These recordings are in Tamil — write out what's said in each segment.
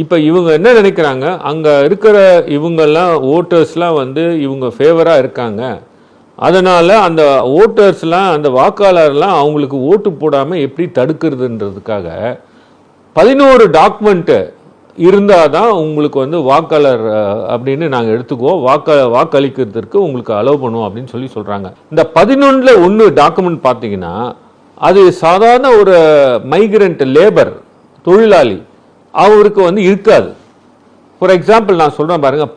இப்போ இவங்க என்ன நினைக்கிறாங்க, அங்கே இருக்கிற இவங்கெல்லாம் ஓட்டர்ஸ்லாம் வந்து இவங்க ஃபேவராக இருக்காங்க, அதனால் அந்த ஓட்டர்ஸ்லாம் அந்த வாக்காளர்லாம் அவங்களுக்கு ஓட்டு போடாமல் எப்படி தடுக்கிறதுன்றதுக்காக 11 டாக்குமெண்ட்டு இருந்தால் தான் உங்களுக்கு வந்து வாக்காளர் அப்படின்னு நாங்கள் எடுத்துக்குவோம், வாக்களிக்கிறதுக்கு உங்களுக்கு அலோவ் பண்ணுவோம் அப்படின்னு சொல்கிறாங்க. இந்த 11ல் 1 டாக்குமெண்ட் பார்த்தீங்கன்னா அது சாதாரண ஒரு மைக்ரண்ட் லேபர் தொழிலாளி அவருக்கு வந்து இருக்காது. ஃபார் எக்ஸாம்பிள் நான் சொல்கிறேன் பாருங்கள்,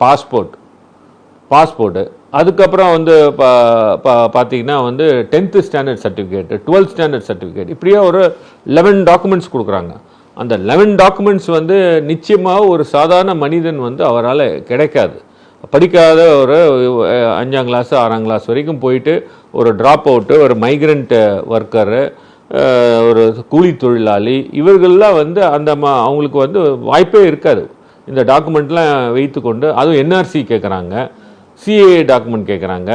பாஸ்போர்ட்டு, அதுக்கப்புறம் வந்து பார்த்தீங்கன்னா வந்து 10th standard certificate, 12th standard certificate, இப்படியே ஒரு 11 டாக்குமெண்ட்ஸ் கொடுக்குறாங்க. அந்த 11 டாக்குமெண்ட்ஸ் வந்து நிச்சயமாக ஒரு சாதாரண மனிதன் வந்து அவரால் கிடைக்காது. படிக்காத ஒரு 5ஆம் கிளாஸ் 6ஆம் கிளாஸ் வரைக்கும் போயிட்டு ஒரு ட்ராப் அவுட்டு, ஒரு மைக்ரண்ட் ஒர்க்கரு, ஒரு கூலி தொழிலாளி, இவர்கள்லாம் வந்து அவங்களுக்கு வந்து வாய்ப்பே இருக்காது. இந்த டாக்குமெண்ட்லாம் வைத்து கொண்டு, அதுவும் என்ஆர்சி கேட்குறாங்க, சிஏஏ டாக்குமெண்ட் கேட்குறாங்க.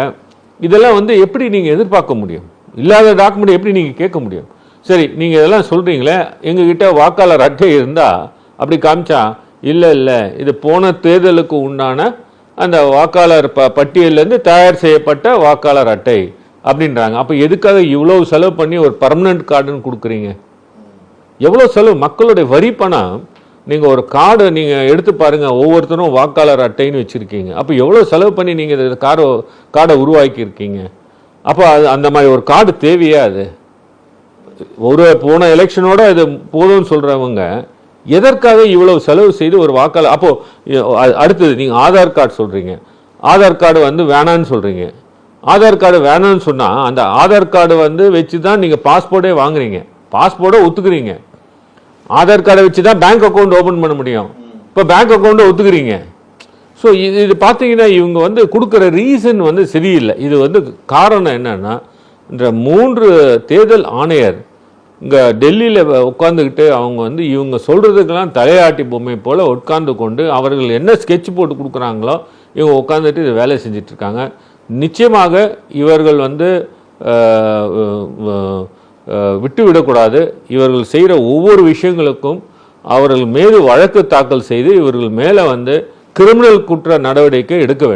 இதெல்லாம் வந்து எப்படி நீங்கள் எதிர்பார்க்க முடியும்? இல்லாத டாக்குமெண்ட் எப்படி நீங்கள் கேட்க முடியும்? சரி, நீங்கள் இதெல்லாம் சொல்கிறீங்களே, எங்ககிட்ட வாக்காளர் அட்டை இருந்தால் அப்படி காமிச்சா, இல்லை இது போன தேர்தலுக்கு உண்டான அந்த வாக்காளர் பட்டியலேருந்து தயார் செய்யப்பட்ட வாக்காளர் அட்டை அப்படின்றாங்க. அப்போ எதுக்காக இவ்வளோ செலவு பண்ணி ஒரு பர்மனன்ட் கார்டுன்னு கொடுக்குறீங்க? எவ்வளோ செலவு, மக்களுடைய வரி பணம். நீங்கள் ஒரு கார்டு நீங்கள் எடுத்து பாருங்கள், ஒவ்வொருத்தரும் வாக்காளர் அட்டைன்னு வச்சுருக்கீங்க. அப்போ எவ்வளோ செலவு பண்ணி நீங்கள் இந்த கார்டை உருவாக்கியிருக்கீங்க. அப்போ அந்த மாதிரி ஒரு கார்டு தேவையா? அது போன எலெக்ஷனோட இது போதும்னு சொல்கிறவங்க எதற்காக இவ்வளவு செலவு செய்து ஒரு வாக்காளர்? அப்போது அடுத்தது நீங்கள் ஆதார் கார்டு சொல்கிறீங்க, ஆதார் கார்டு வந்து வேணான்னு சொல்கிறீங்க. ஆதார் கார்டு வேணான்னு சொன்னால் அந்த ஆதார் கார்டு வந்து வச்சு தான் நீங்கள் பாஸ்போர்ட்டே வாங்குறீங்க, பாஸ்போர்ட்டை ஒத்துக்குறீங்க. ஆதார் கார்டை வச்சு தான் பேங்க் அக்கௌண்ட் ஓப்பன் பண்ண முடியும். இப்போ பேங்க் அக்கௌண்ட்டை ஒத்துக்குறீங்க. ஸோ இது பார்த்தீங்கன்னா இவங்க வந்து கொடுக்குற ரீசன் வந்து சரியில்லை. இது வந்து காரணம் என்னன்னா, இந்த 3 தேர்தல் ஆணையர் இங்கே டெல்லியில் உட்காந்துக்கிட்டு அவங்க வந்து இவங்க சொல்கிறதுக்கெல்லாம் தலையாட்டி பொம்மை போல் உட்கார்ந்து கொண்டு அவர்கள் என்ன ஸ்கெட்ச் போட்டு கொடுக்குறாங்களோ இவங்க உட்காந்துட்டு இது வேலை செஞ்சிட்ருக்காங்க. நிச்சயமாக இவர்கள் வந்து விட்டுவிடக்கூடாது. இவர்கள் செய்கிற ஒவ்வொரு விஷயங்களுக்கும் அவர்கள் மீது வழக்கு தாக்கல் செய்து இவர்கள் மேலே வந்து கிரிமினல் குற்ற நடவடிக்கை எடுக்க வேண்டும்.